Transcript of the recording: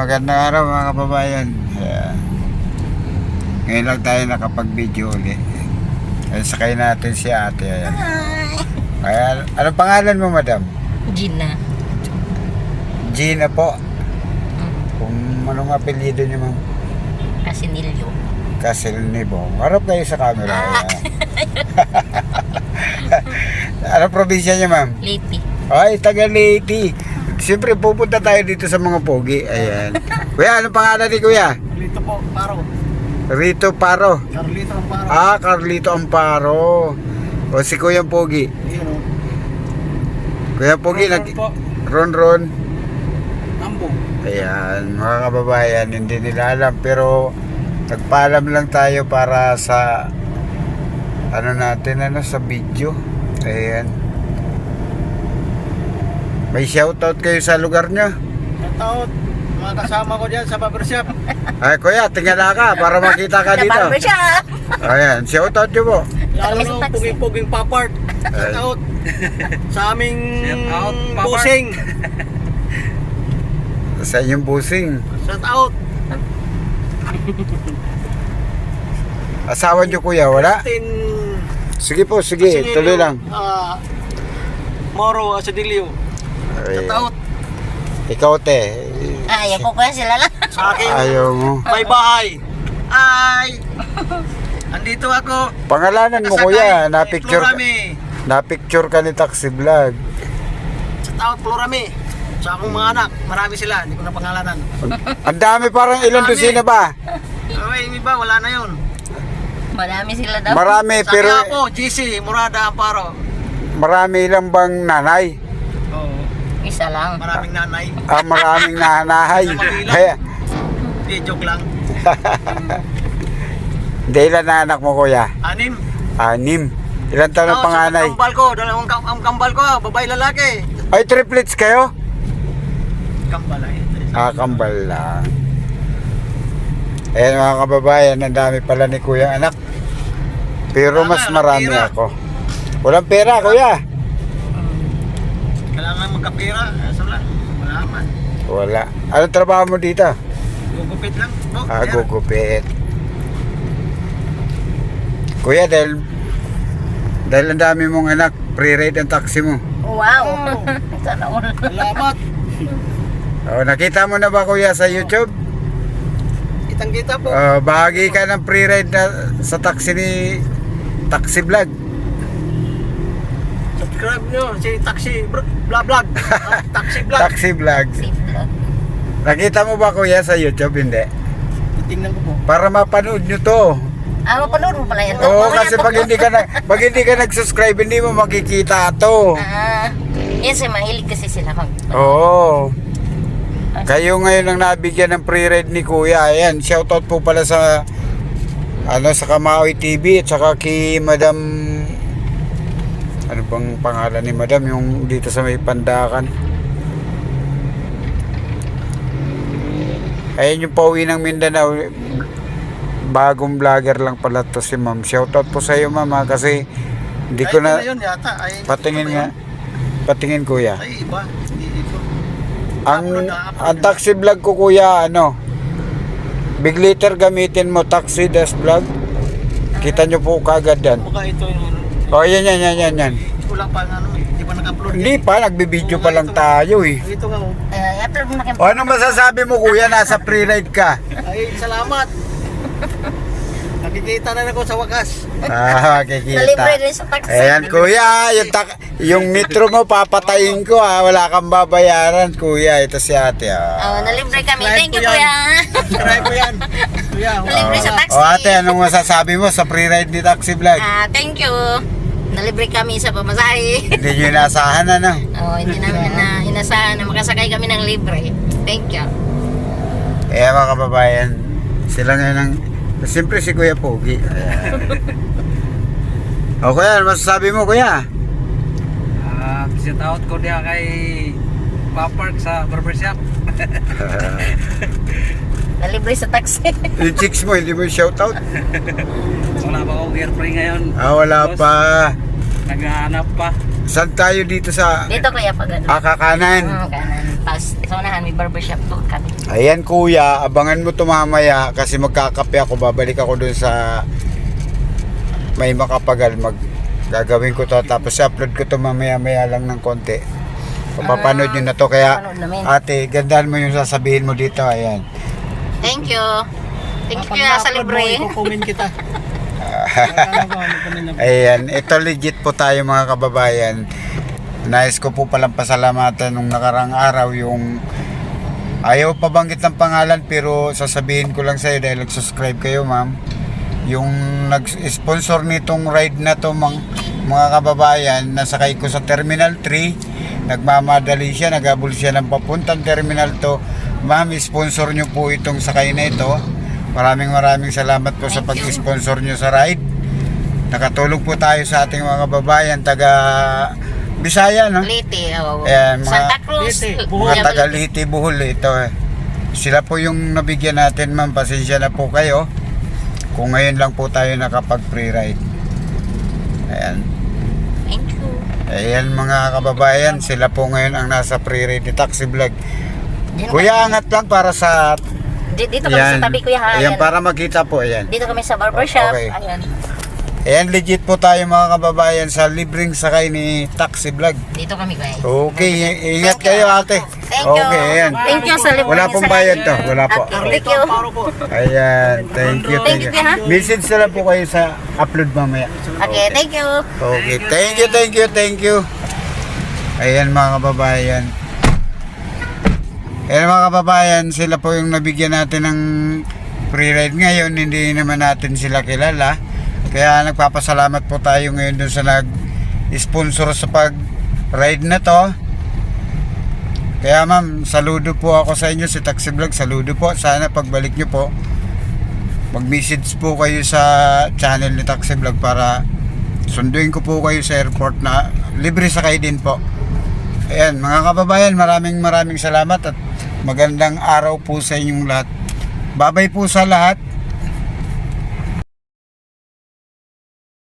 magandang araw mga kababayan. Ngayon lang tayo nakapag-video ulit. Sakay natin si ate. Ayan. Kaya, anong pangalan mo, madam? Gina. Gina po. Kung anong apelyido niyo, ma'am? Casinillo. Casilnibo. Harap kayo sa camera. Anong probinsya niya, ma'am? Leyte. Ay, taga Leyte. Siyempre, pupunta tayo dito sa mga pogi. Ayan. Kuya, anong pangalan ni Kuya? Carlito po, Paro. Rito Paro. Carlito ang Paro. Ah, Carlito Amparo. O si Kuya Pogi. Ayun o. Kuya Pogi, Ron. Ambo. Ayan, mga kababayan, hindi nila alam. Pero, nagpaalam lang tayo para sa, sa video. Ayan. May shoutout kayo sa lugar nyo? Shoutout. Mga kasama ko dyan sa barbershop. Ay, Kuya, tingala ka para makita ka Sa dito. barbershop. Ayan, shoutout nyo po. Lalo nung puging-puging papart. Shoutout. Sa aming busing. Sa inyong busing. Shoutout. Asawa nyo, Kuya, wala? Sige po, sige, tuloy lang. Moro Asadilio. Shoutout. Ikaw, te. Ayaw ko kaya sila lang. Sa aking Ayaw mo. may bahay. Ay! Andito ako. Pangalanan mo, Kuya, na-picture ka. Florami. Na-picture ka ni Taxi Vlog. Shoutout Florami. Sa akong mga anak. Marami sila. Hindi ko na pangalanan. Ang dami, parang ilang dosina ba? Ay, yung iba, wala na yun. Marami sila daw. Marami, Sa pero Quiapo, GC, Murada, Amparo. marami lang bang nanay? Oo. Isa lang. Maraming nanay. Ah, maraming nanahay. Kaya, Hindi, joke lang. hindi, ilan na anak mo, Kuya? 6. 6. Ilan taon ang panganay? Sa kambal ko, ang kambal ko, babae lalaki. Ay, triplets kayo? Kambal ay. Kambal lang. Ayan mga kababayan, ang dami pala ni Kuya anak. Pero mas marami pera. ako. Walang pera, Kuya. Kailangan magkapira. Sala. Wala man. Wala. Anong trabaho mo dito? Gugupit lang. Oh, Gugupit. Kuya, dahil ang dami mong anak, pre-ride ang taxi mo. Wow. Sana all. Salamat. Nakita mo na ba, Kuya, sa YouTube? Kitang-kita po. Bahagi ka ng pre-ride na sa taxi ni Taxi Vlog. Subscribe nyo si Taxi Vlog. Taxi Vlog. Taxi Vlog. Safe lang. Nakita mo ba, Kuya, sa YouTube? Hindi. Tingnan ko po. Para mapanood nyo to. Mapanood mo pala yan. Oo, kasi pag hindi ka nag-subscribe, hindi mo makikita to. Yes, mahilig kasi sila mag... Oo. Kayo ngayon ang nabigyan ng pre-ride ni Kuya. Ayan, shoutout po pala sa sa Kamaoy TV at saka kay Madam, ano bang pangalan ni Madam, yung dito sa may Pandakan. Ayan yung pauwi ng Mindanao. Bagong vlogger lang pala to si Ma'am. Shoutout po sa iyo, Ma'am, kasi hindi ko na Yun yata. Ay, patingin nga. Patingin, Kuya. Ay, iba. Hindi ito. Ang taxi vlog ko, Kuya, big letter gamitin mo, taxi dash vlog. Kita nyo po kagad yan. Baka ito yung O, yan. kulang pa hindi pa naka-upload. Hindi pa, nagbibideo pa lang tayo eh. Ito nga. I-upload mo na kayo. O, anong masasabi mo, Kuya, nasa pre-ride ka? Ay, salamat. Nakikita na ako sa wakas. Kikita. Nalibre rin sa taxi. Ayan, Kuya, yung metro mo, papatayin ko, Wala kang babayaran, Kuya. Ito si ate, Nalibre kami. Subscribe Thank you, ko yan. kuya. Subscribe ko yan. Kuya, Nalibre sa taxi. O, ate, anong masasabi mo sa pre-ride ni Taxi Vlog? Thank you. Nalibre kami sa pamasahe. Hindi nyo inaasahan, ano? Hindi namin na inasahan na makasakay kami ng libre. Thank you. Mga kababayan, sila ngayon ang... Siyempre si Kuya Pogi. O, Kuya, ano masasabi mo, Kuya? Shout out ko diya kay Papark sa barbershop. Nalibre sa taxi. Yung chicks mo, hindi mo shoutout? Wala pa akong girlfriend ngayon. Wala pa. Naghahanap pa. Saan tayo dito sa Dito kuya pag ano. Kakanan? Kanan. Tapos sa unahan may barbershop tour kami. Ayan kuya, abangan mo to mamaya kasi magkakape ako, babalik ako dun sa may makapagal, gagawin ko to tapos upload ko to mamaya lang ng konti. Papanood nyo na to, kaya Papanood namin. ate, gandaan mo yung sasabihin mo dito, ayan. Thank you. Thank you kuya sa libre. Ikukumin kita. Ayan, ito legit po tayo mga kababayan. Nais ko po palang pasalamatan nung nakarang araw yung ayaw pa banggit ng pangalan pero sasabihin ko lang sa'yo dahil nag-subscribe kayo ma'am. Yung nag-sponsor nitong ride na to mga kababayan, nasakay ko sa Terminal 3, nagmamadali siya, nagabol siya ng papuntang Terminal 2. Ma'am, sponsor nyo po itong sakay na ito. Maraming salamat po sa pag-sponsor nyo sa ride. Nakatulong po tayo sa ating mga kababayan taga Bisaya, no? Liti, oh. Ayan, Santa Cruz. Liti, Mga taga Liti, Bohol ito. Sila po yung nabigyan natin ma'am. Pasensya na po kayo kung ngayon lang po tayo nakapag free ride. Ayan. Thank you. Ayan mga kababayan, sila po ngayon ang nasa free ride ni Taxi Vlog. Kuya, angat lang para sa... Dito kami sa tabi kuya ha. Ayan, para makita po, ayan. Dito kami sa barbershop. Okay. Ayan. Ayan, legit po tayo mga kababayan sa libreng sakay ni Taxi Vlog. Dito kami kuya. Okay, ingat kayo ate. Thank you. Okay, ayan. Thank you sa libre. Wala pong bayad to, wala po. Okay, thank you. Ayan, thank you. Thank you, ha? Message na lang po kayo sa upload mamaya. Okay, thank you. Okay, thank you. Ayan mga kababayan. Ayan mga kababayan, sila po yung nabigyan natin ng free ride ngayon. Hindi naman natin sila kilala. Kaya nagpapasalamat po tayo ngayon dun sa nag-sponsor sa pag-ride na to. Kaya ma'am, saludo po ako sa inyo, si Taxi Vlog, saludo po. Sana pagbalik nyo po, mag-message po kayo sa channel ni Taxi Vlog para sunduin ko po kayo sa airport na libre sakay din po. Ayan, mga kababayan, maraming salamat at magandang araw po sa inyong lahat. Babay po sa lahat.